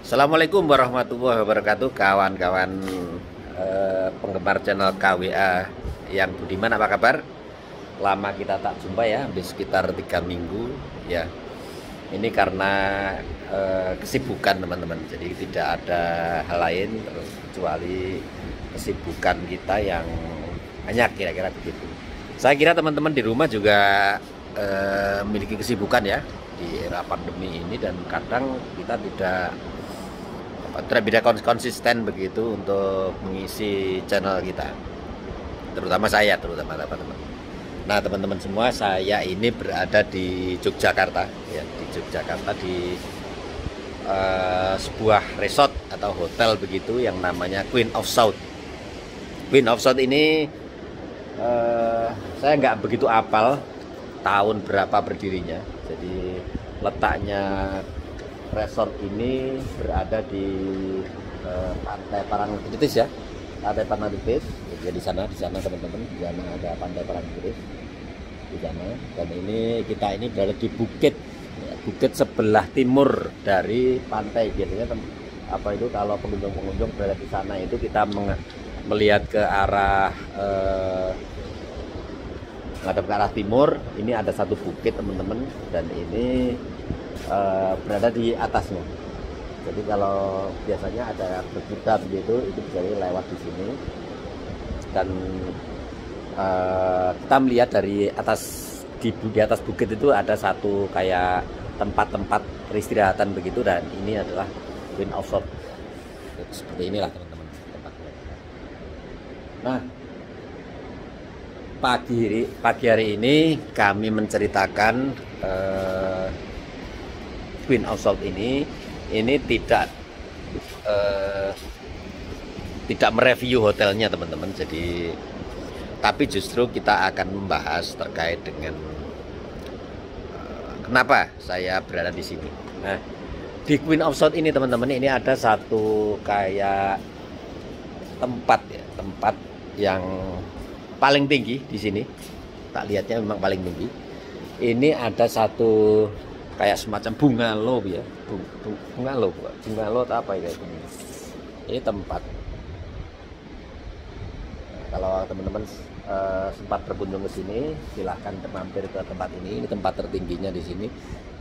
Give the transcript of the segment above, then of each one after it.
Assalamualaikum warahmatullahi wabarakatuh, kawan-kawan penggemar channel KWA yang budiman, apa kabar? Lama kita tak jumpa ya, hampir sekitar 3 minggu ya. Ini karena kesibukan teman-teman, jadi tidak ada hal lain kecuali kesibukan kita yang banyak, kira-kira begitu. Saya kira teman-teman di rumah juga memiliki kesibukan ya di era pandemi ini, dan kadang kita tidak konsisten begitu untuk mengisi channel kita, terutama saya, terutama teman-teman. Nah teman-teman semua, saya ini berada di Yogyakarta ya, di Yogyakarta di sebuah resort atau hotel begitu yang namanya Queen of South. Queen of South ini saya nggak begitu apal tahun berapa berdirinya. Jadi letaknya resort ini berada di Pantai Parangtritis ya, Pantai Parangtritis. Jadi di sana teman-teman, di sana ada Pantai Parangtritis di sana. Dan kita ini berada di bukit sebelah timur dari pantai. Biasanya itu kalau pengunjung berada di sana itu kita melihat ke arah menghadap ke arah timur. Ini ada satu bukit teman-teman, dan ini berada di atasnya. Jadi kalau biasanya ada berkuda begitu, itu bisa lewat di sini. Dan kita melihat dari atas, di atas bukit itu ada satu kayak tempat-tempat peristirahatan begitu, dan ini adalah Queen of South. Seperti inilah teman-teman tempatnya. Nah, pagi hari ini kami menceritakan Queen of South ini tidak mereview hotelnya teman-teman. Jadi tapi justru kita akan membahas terkait dengan kenapa saya berada di sini. Nah, di Queen of South ini teman-teman, ini ada satu kayak tempat yang paling tinggi di sini. Tak lihatnya memang paling tinggi. Ini ada satu kayak semacam bungalow ya, bungalow atau apa ya ini. Ini tempat. Nah, kalau teman-teman sempat berkunjung ke sini, silahkan mampir ke tempat ini. Ini tempat tertingginya di sini.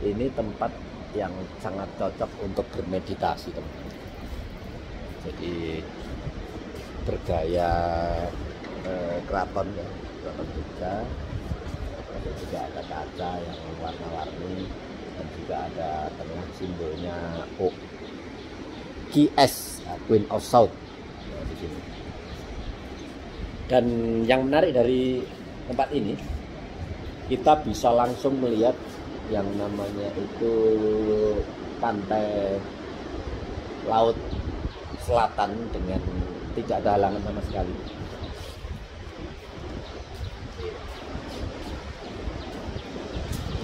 Ini tempat yang sangat cocok untuk bermeditasi teman-teman. Jadi bergaya keraton ya, keraton Jogja. Ada juga ada kaca yang warna-warni, dan juga ada tengah simbolnya QS, Queen of South ya, di sini. Dan yang menarik dari tempat ini, kita bisa langsung melihat yang namanya itu pantai laut selatan dengan tidak ada halangan sama sekali.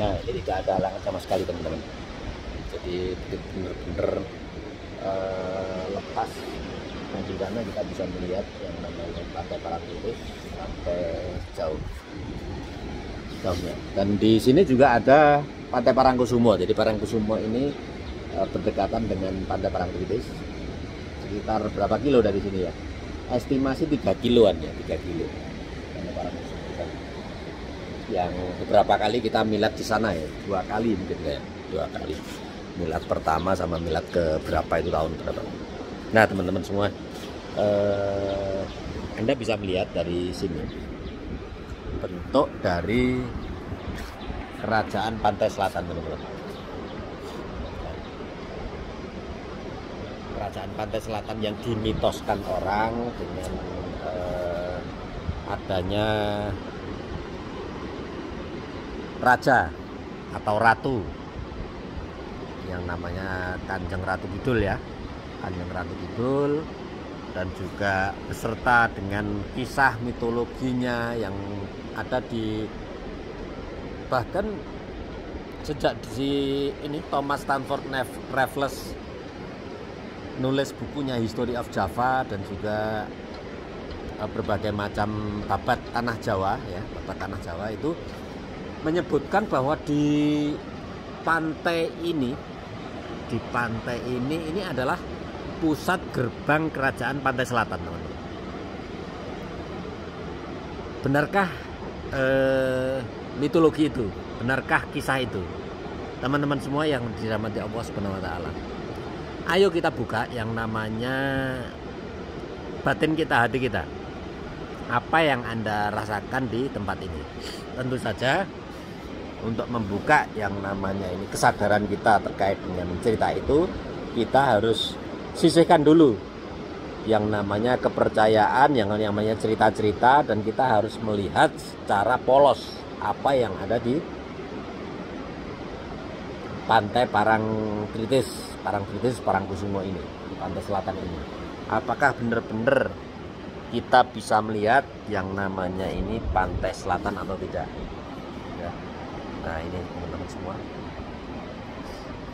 Nah, ini tidak ada halangan sama sekali teman-teman. Jadi benar-benar lepas. Nah, di sana kita bisa melihat yang namanya Pantai Parangtritis sampai jauhnya. Dan di sini juga ada Pantai Parangkusumo. Jadi Parangkusumo ini berdekatan dengan Pantai Parangtritis. Sekitar berapa kilo dari sini ya? Estimasi 3 kiloan ya, 3 kilo. Pantai Parangkusumo yang beberapa kali kita milat di sana ya, 2 kali mungkin kayak 2 kali. Milat pertama sama milat ke berapa itu, tahun berapa. Nah teman-teman semua, Anda bisa melihat dari sini bentuk dari kerajaan pantai selatan teman-teman. Kerajaan pantai selatan yang dimitoskan orang dengan adanya raja atau ratu yang namanya Kanjeng Ratu Kidul ya, Kanjeng Ratu Kidul, dan juga beserta dengan kisah mitologinya yang ada di, bahkan sejak di ini Thomas Stamford Raffles nulis bukunya History of Java, dan juga berbagai macam babat tanah Jawa ya, babat tanah Jawa itu menyebutkan bahwa di pantai ini di pantai ini adalah pusat gerbang kerajaan pantai selatan, teman-teman. Benarkah mitologi itu? Benarkah kisah itu? Teman-teman semua yang dirahmati Allah Subhanahu wa taala. Ayo kita buka yang namanya batin kita, hati kita. Apa yang Anda rasakan di tempat ini? Tentu saja untuk membuka yang namanya ini kesadaran kita terkait dengan cerita itu, kita harus sisihkan dulu yang namanya kepercayaan, yang namanya cerita-cerita, dan kita harus melihat secara polos apa yang ada di pantai Parangkusumo ini, di pantai selatan ini. Apakah benar-benar kita bisa melihat yang namanya ini pantai selatan atau tidak? Ya. Nah ini teman-teman semua,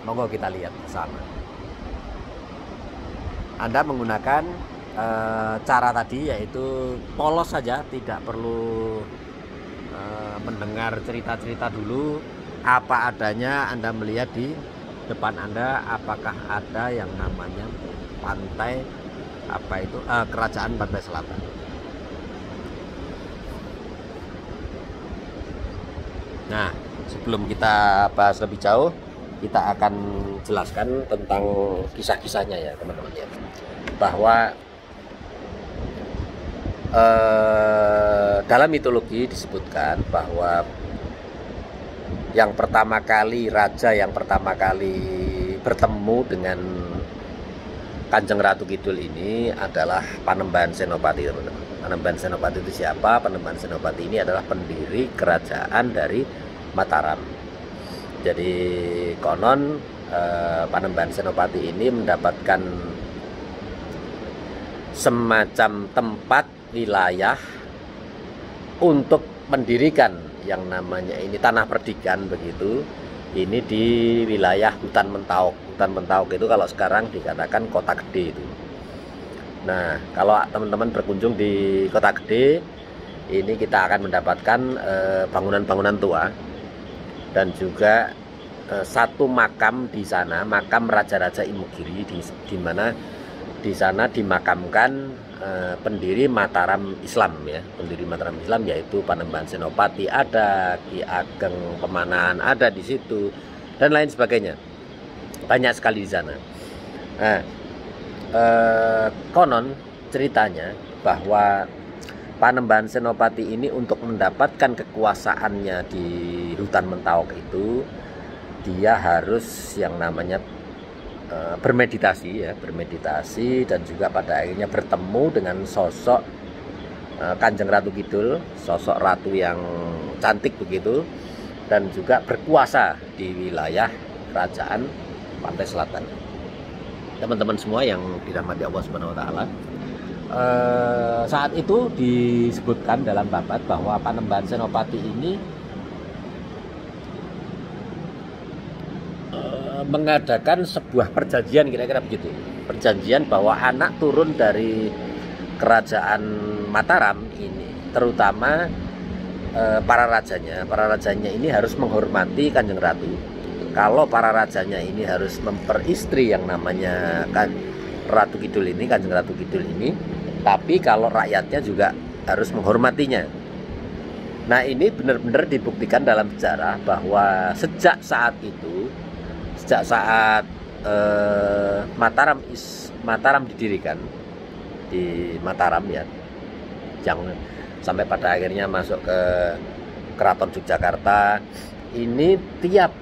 monggo kita lihat bersama. Anda menggunakan cara tadi, yaitu polos saja, tidak perlu mendengar cerita-cerita dulu. Apa adanya Anda melihat di depan Anda, apakah ada yang namanya pantai kerajaan pantai selatan. Nah, sebelum kita bahas lebih jauh, kita akan jelaskan tentang kisah-kisahnya ya teman-teman ya. Bahwa dalam mitologi disebutkan bahwa yang pertama kali, raja yang pertama kali bertemu dengan Kanjeng Ratu Kidul ini adalah Panembahan Senopati, teman-teman. Panembahan Senopati itu siapa? Panembahan Senopati ini adalah pendiri kerajaan dari Mataram. Jadi konon Panembahan Senopati ini mendapatkan semacam tempat wilayah untuk mendirikan yang namanya ini tanah perdikan begitu. Ini di wilayah Hutan Mentauk. Hutan Mentauk itu kalau sekarang dikatakan Kota Gede itu. Nah, kalau teman-teman berkunjung di Kota Gede, ini kita akan mendapatkan bangunan-bangunan tua dan juga satu makam di sana, makam Raja-Raja Imogiri, di mana di sana dimakamkan pendiri Mataram Islam ya, pendiri Mataram Islam yaitu Panembahan Senopati, ada Ki Ageng Pemanahan ada di situ dan lain sebagainya, banyak sekali di sana. Nah, konon ceritanya bahwa Panembahan Senopati ini untuk mendapatkan kekuasaannya di Hutan Mentauk itu, dia harus yang namanya bermeditasi ya, bermeditasi, dan juga pada akhirnya bertemu dengan sosok Kanjeng Ratu Kidul, sosok ratu yang cantik begitu, dan juga berkuasa di wilayah kerajaan pantai selatan. Teman-teman semua yang dirahmati Allah Subhanahu wa taala, saat itu disebutkan dalam babat bahwa Panembahan Senopati ini mengadakan sebuah perjanjian, kira-kira begitu. Perjanjian bahwa anak turun dari kerajaan Mataram ini, terutama para rajanya ini harus menghormati Kanjeng Ratu. Kalau para rajanya ini harus memperistri yang namanya Ratu Kidul ini, Kanjeng Ratu Kidul ini, tapi kalau rakyatnya juga harus menghormatinya. Nah, ini benar-benar dibuktikan dalam sejarah bahwa sejak saat itu, sejak saat Mataram didirikan di Mataram ya, yang sampai pada akhirnya masuk ke Keraton Yogyakarta, ini tiap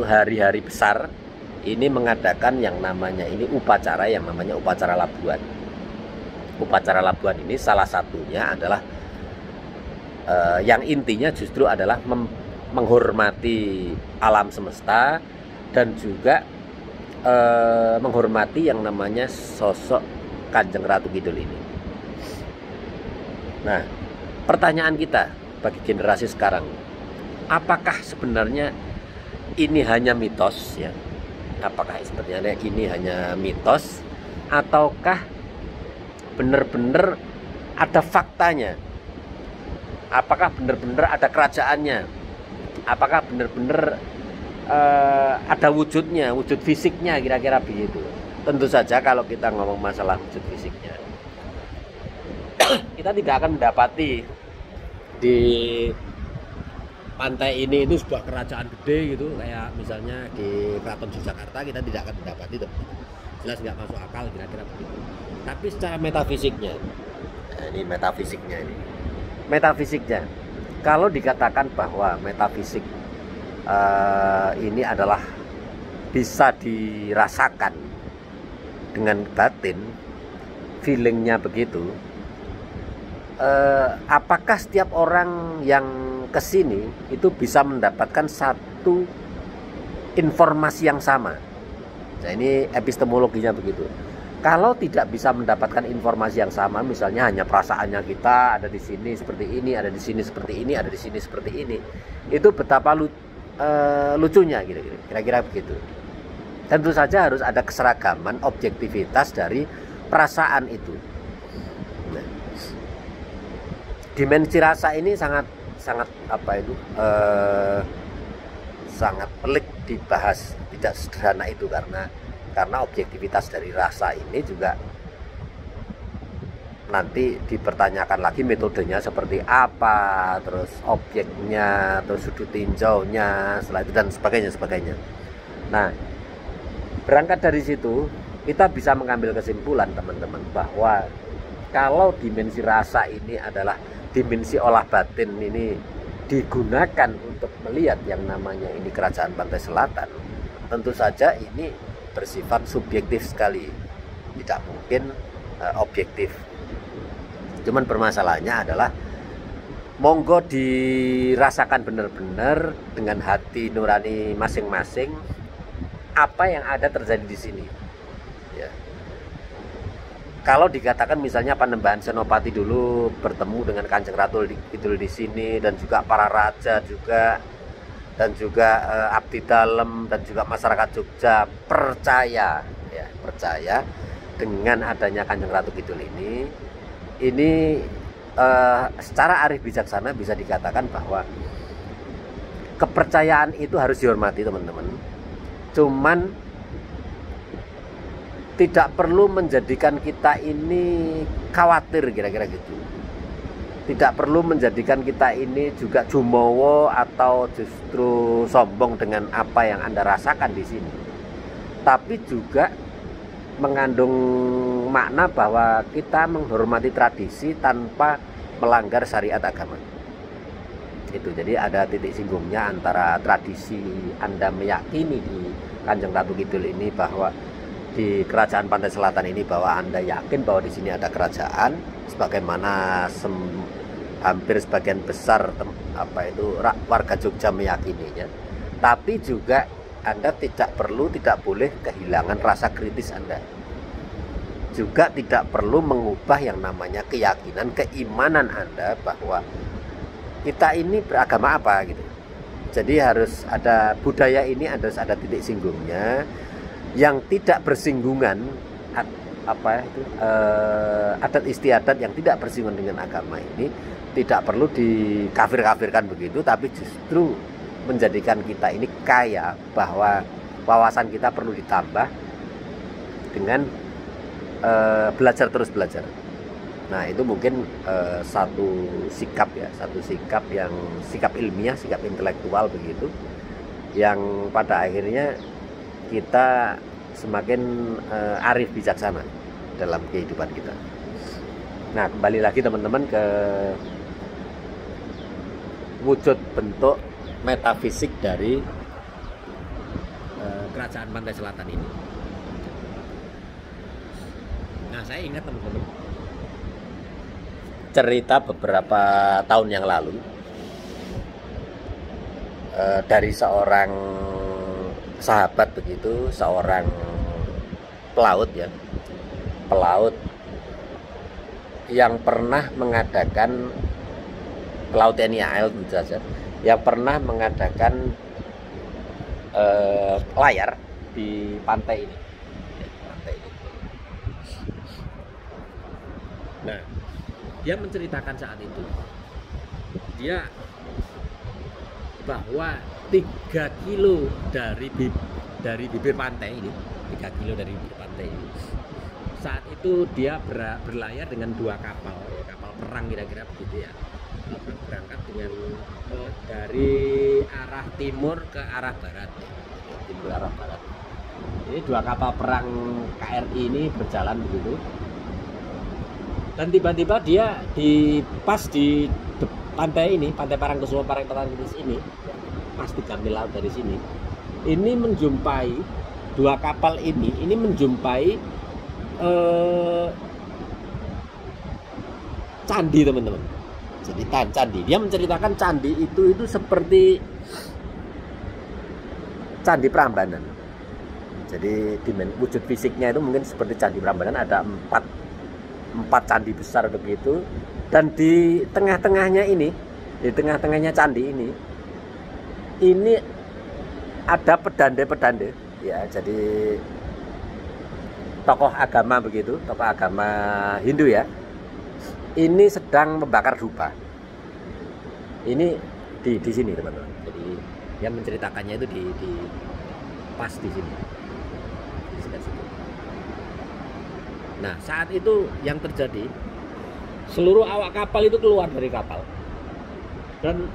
hari-hari besar ini mengadakan yang namanya ini upacara, yang namanya upacara Labuan. Upacara Labuan ini salah satunya adalah yang intinya justru adalah menghormati alam semesta dan juga menghormati yang namanya sosok Kanjeng Ratu Kidul ini. Nah, pertanyaan kita bagi generasi sekarang, apakah sebenarnya ini hanya mitos ya? Apakah sebenarnya ini hanya mitos ataukah benar-benar ada faktanya? Apakah benar-benar ada kerajaannya? Apakah benar-benar ada wujudnya, wujud fisiknya, kira-kira begitu. Tentu saja kalau kita ngomong masalah wujud fisiknya, kita tidak akan mendapati di pantai ini itu sebuah kerajaan gede gitu, kayak misalnya di Keraton Yogyakarta. Kita tidak akan mendapati itu, jelas nggak masuk akal, kira-kira begitu. Tapi secara metafisiknya, nah ini metafisiknya, kalau dikatakan bahwa metafisik ini adalah bisa dirasakan dengan batin, feelingnya begitu. Apakah setiap orang yang kesini itu bisa mendapatkan satu informasi yang sama? Nah, ini epistemologinya begitu. Kalau tidak bisa mendapatkan informasi yang sama, misalnya hanya perasaannya kita ada di sini seperti ini, ada di sini seperti ini, ada di sini seperti ini, itu betapa lucunya, kira-kira begitu. Tentu saja harus ada keseragaman, objektivitas dari perasaan itu. Nah, dimensi rasa ini sangat sangat pelik dibahas, tidak sederhana itu, karena objektivitas dari rasa ini juga nanti dipertanyakan lagi metodenya seperti apa, terus objeknya, terus sudut tinjaunya, setelah itu dan sebagainya. Nah, berangkat dari situ kita bisa mengambil kesimpulan, teman-teman, bahwa kalau dimensi rasa ini adalah dimensi olah batin, ini digunakan untuk melihat yang namanya ini kerajaan pantai selatan, tentu saja ini bersifat subjektif sekali, tidak mungkin objektif. Cuman permasalahannya adalah monggo dirasakan benar-benar dengan hati nurani masing-masing apa yang ada terjadi di sini. Ya. Kalau dikatakan misalnya Panembahan Senopati dulu bertemu dengan Kanjeng Ratu Kidul di sini, dan juga para raja juga, dan juga abdi dalem, dan juga masyarakat Jogja percaya dengan adanya Kanjeng Ratu Kidul ini secara arif bijaksana bisa dikatakan bahwa kepercayaan itu harus dihormati, teman-teman. Cuman tidak perlu menjadikan kita ini khawatir, kira-kira gitu. Tidak perlu menjadikan kita ini juga jumowo atau justru sombong dengan apa yang Anda rasakan di sini. Tapi juga mengandung makna bahwa kita menghormati tradisi tanpa melanggar syariat agama. Itu, jadi ada titik singgungnya antara tradisi Anda meyakini di Kanjeng Ratu Kidul ini, bahwa di kerajaan pantai selatan ini, bahwa Anda yakin bahwa di sini ada kerajaan, sebagaimana hampir sebagian besar warga Jogja meyakininya. Tapi juga Anda tidak boleh kehilangan rasa kritis Anda. Juga tidak perlu mengubah yang namanya keyakinan, keimanan Anda bahwa kita ini beragama apa gitu. Jadi harus ada budaya ini, harus ada titik singgungnya yang tidak bersinggungan, adat istiadat yang tidak bersinggungan dengan agama ini tidak perlu dikafir-kafirkan begitu, tapi justru menjadikan kita ini kaya, bahwa wawasan kita perlu ditambah dengan belajar Nah, itu mungkin satu sikap ilmiah, sikap intelektual begitu, yang pada akhirnya kita semakin arif bijaksana dalam kehidupan kita. Nah, kembali lagi teman-teman ke wujud bentuk metafisik dari kerajaan pantai selatan ini. Nah, saya ingat teman-teman, cerita beberapa tahun yang lalu dari seorang sahabat begitu, seorang pelaut yang pernah mengadakan, pelaut TNI AL tentu saja, yang pernah mengadakan layar di pantai ini. Nah, dia menceritakan saat itu dia bahwa 3 kilo dari bibir pantai ini, 3 kilo dari bibir pantai ini, saat itu dia berlayar dengan 2 kapal, kapal perang kira-kira begitu ya, berangkat dengan dari arah timur ke arah barat, timur arah barat. Ini 2 kapal perang KRI ini berjalan begitu, dan tiba-tiba dia pas di pantai ini, Pantai Parangkusumo Parangtritis ini, pas 3 mil laut dari sini, ini menjumpai 2 kapal ini menjumpai candi, teman-teman. Jadi candi, dia menceritakan candi itu seperti candi Prambanan. Jadi wujud fisiknya itu mungkin seperti candi Prambanan, ada 4 candi besar begitu, dan di tengah-tengahnya ini, di tengah-tengahnya candi ini ada pedande ya, jadi tokoh agama begitu, tokoh agama Hindu ya, ini sedang membakar dupa. Ini di sini, teman-teman. Jadi yang menceritakannya itu di pas di sini, di sekitar situ. Nah, saat itu yang terjadi, seluruh awak kapal itu keluar dari kapal, dan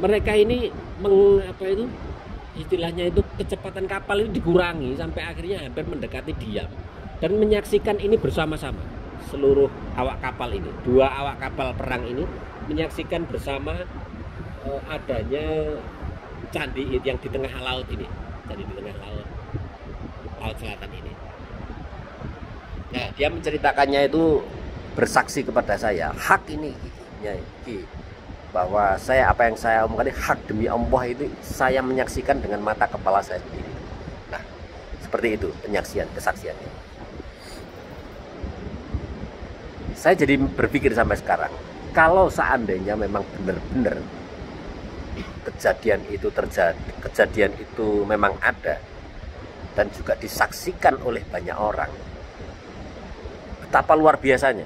mereka ini istilahnya itu kecepatan kapal itu dikurangi sampai akhirnya hampir mendekati diam, dan menyaksikan ini bersama-sama. Seluruh awak kapal ini, 2 awak kapal perang ini menyaksikan bersama adanya candi yang di tengah laut ini, jadi di tengah laut selatan ini. Nah, dia menceritakannya itu bersaksi kepada saya, hak ini bahwa apa yang saya omongkan ini hak demi Allah, itu saya menyaksikan dengan mata kepala saya sendiri. Nah, seperti itu kesaksiannya. Saya jadi berpikir sampai sekarang, kalau seandainya memang benar-benar kejadian itu memang ada dan juga disaksikan oleh banyak orang, betapa luar biasanya.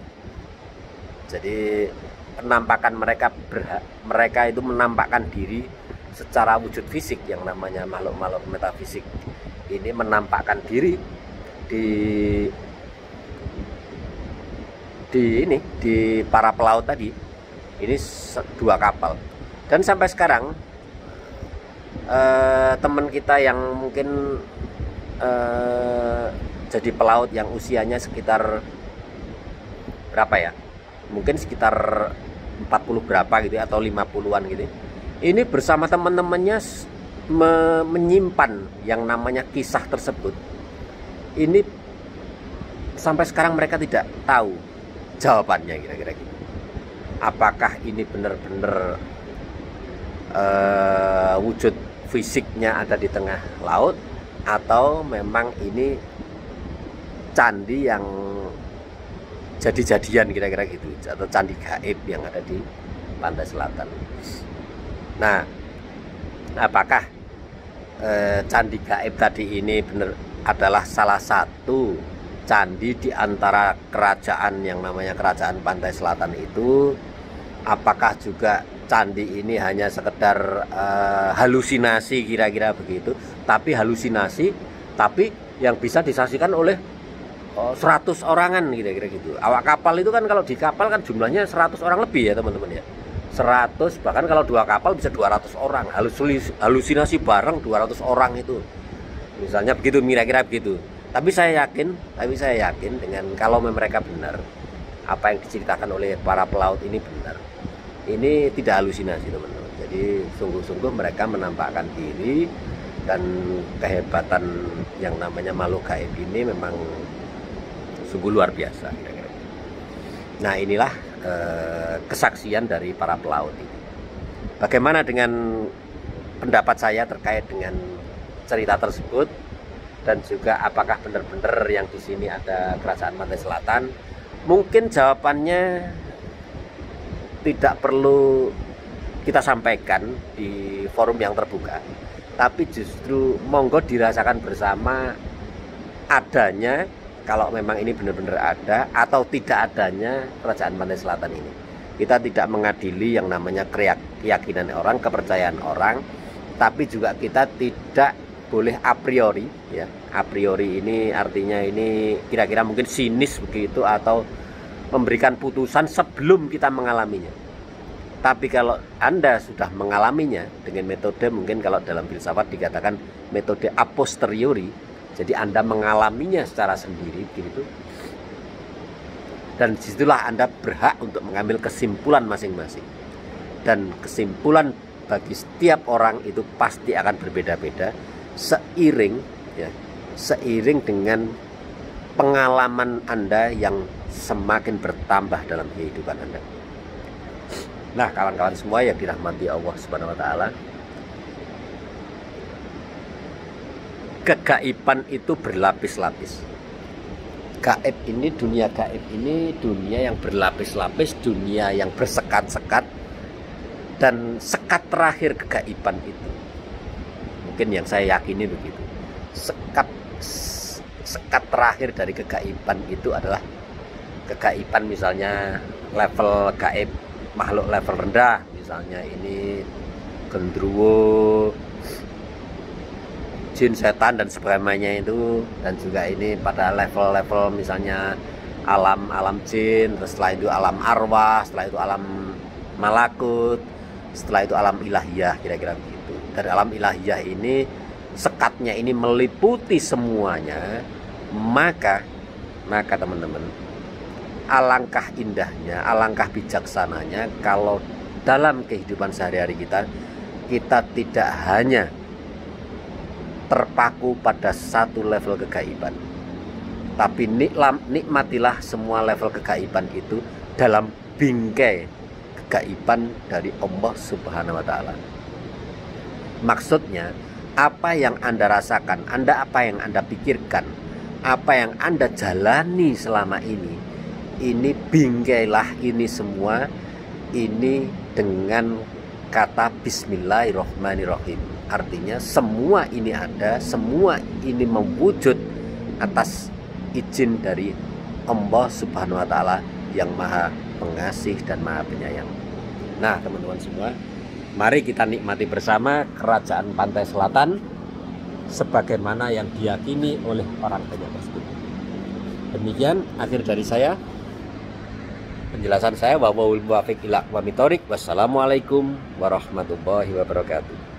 Jadi penampakan mereka itu menampakkan diri secara wujud fisik, yang namanya makhluk-makhluk metafisik ini menampakkan diri di para pelaut tadi ini, 2 kapal. Dan sampai sekarang teman kita yang mungkin jadi pelaut yang usianya sekitar berapa ya, mungkin sekitar 40 berapa gitu atau 50-an gitu, ini bersama teman-temannya menyimpan yang namanya kisah tersebut. Ini sampai sekarang mereka tidak tahu jawabannya, kira-kira gitu. Apakah ini benar-benar wujud fisiknya ada di tengah laut, atau memang ini candi yang jadi-jadian, kira-kira gitu, atau candi gaib yang ada di pantai selatan. Nah, apakah candi gaib tadi ini benar adalah salah satu candi di antara kerajaan yang namanya kerajaan pantai selatan itu? Apakah juga candi ini hanya sekedar halusinasi, kira-kira begitu, tapi halusinasi tapi yang bisa disaksikan oleh 100 orangan, kira-kira gitu. Awak kapal itu kan, kalau di kapal kan jumlahnya 100 orang lebih ya, teman-teman ya. 100, bahkan kalau 2 kapal bisa 200 orang. Halusinasi bareng 200 orang itu. Misalnya begitu, kira-kira begitu. Tapi saya yakin dengan kalau mereka benar, apa yang diceritakan oleh para pelaut ini benar. Ini tidak halusinasi, teman-teman. Jadi sungguh-sungguh mereka menampakkan diri, dan kehebatan yang namanya makhluk gaib ini memang sungguh luar biasa, kira-kira. Nah, inilah kesaksian dari para pelaut ini. Bagaimana dengan pendapat saya terkait dengan cerita tersebut, dan juga apakah benar-benar yang di sini ada kerajaan pantai selatan? Mungkin jawabannya tidak perlu kita sampaikan di forum yang terbuka, tapi justru monggo dirasakan bersama adanya, kalau memang ini benar-benar ada atau tidak adanya kerajaan pantai selatan ini. Kita tidak mengadili yang namanya keyakinan orang, kepercayaan orang, tapi juga kita tidak boleh a priori ya. A priori ini artinya ini kira-kira mungkin sinis begitu, atau memberikan putusan sebelum kita mengalaminya. Tapi kalau Anda sudah mengalaminya dengan metode, mungkin kalau dalam filsafat dikatakan metode a posteriori, jadi Anda mengalaminya secara sendiri begitu. Dan disitulah Anda berhak untuk mengambil kesimpulan masing-masing. Dan kesimpulan bagi setiap orang itu pasti akan berbeda-beda seiring ya, seiring dengan pengalaman Anda yang semakin bertambah dalam kehidupan Anda. Nah, kawan-kawan semua yang dirahmati Allah Subhanahu wa taala, kegaiban itu berlapis-lapis. Gaib ini, dunia gaib ini dunia yang berlapis-lapis, dunia yang bersekat-sekat, dan sekat terakhir kegaiban itu, mungkin yang saya yakini begitu, sekat terakhir dari kegaiban itu adalah kegaiban misalnya level gaib makhluk level rendah, misalnya ini gendruwo, jin, setan dan sebagainya itu, dan juga ini pada level-level misalnya alam jin, terus setelah itu alam arwah, setelah itu alam malakut, setelah itu alam ilahiyah, kira-kira begitu. Dan alam ilahiyah ini sekatnya ini meliputi semuanya, maka teman-teman, alangkah indahnya, alangkah bijaksananya kalau dalam kehidupan sehari-hari kita tidak hanya terpaku pada satu level kegaiban, tapi nikmatilah semua level kegaiban itu dalam bingkai kegaiban dari Allah Subhanahu wa taala. Maksudnya, apa yang Anda rasakan, apa yang Anda pikirkan, apa yang Anda jalani selama ini bingkailah ini semua ini dengan kata Bismillahirrahmanirrahim. Artinya semua ini ada, semua ini mewujud atas izin dari Allah Subhanahu wa taala yang Maha Pengasih dan Maha Penyayang. Nah, teman-teman semua, mari kita nikmati bersama kerajaan pantai selatan sebagaimana yang diyakini oleh orang banyak tersebut. Demikian akhir dari saya. Penjelasan saya, wallahul muwaffiq ila aqwamit thoriq. Wassalamualaikum warahmatullahi wabarakatuh.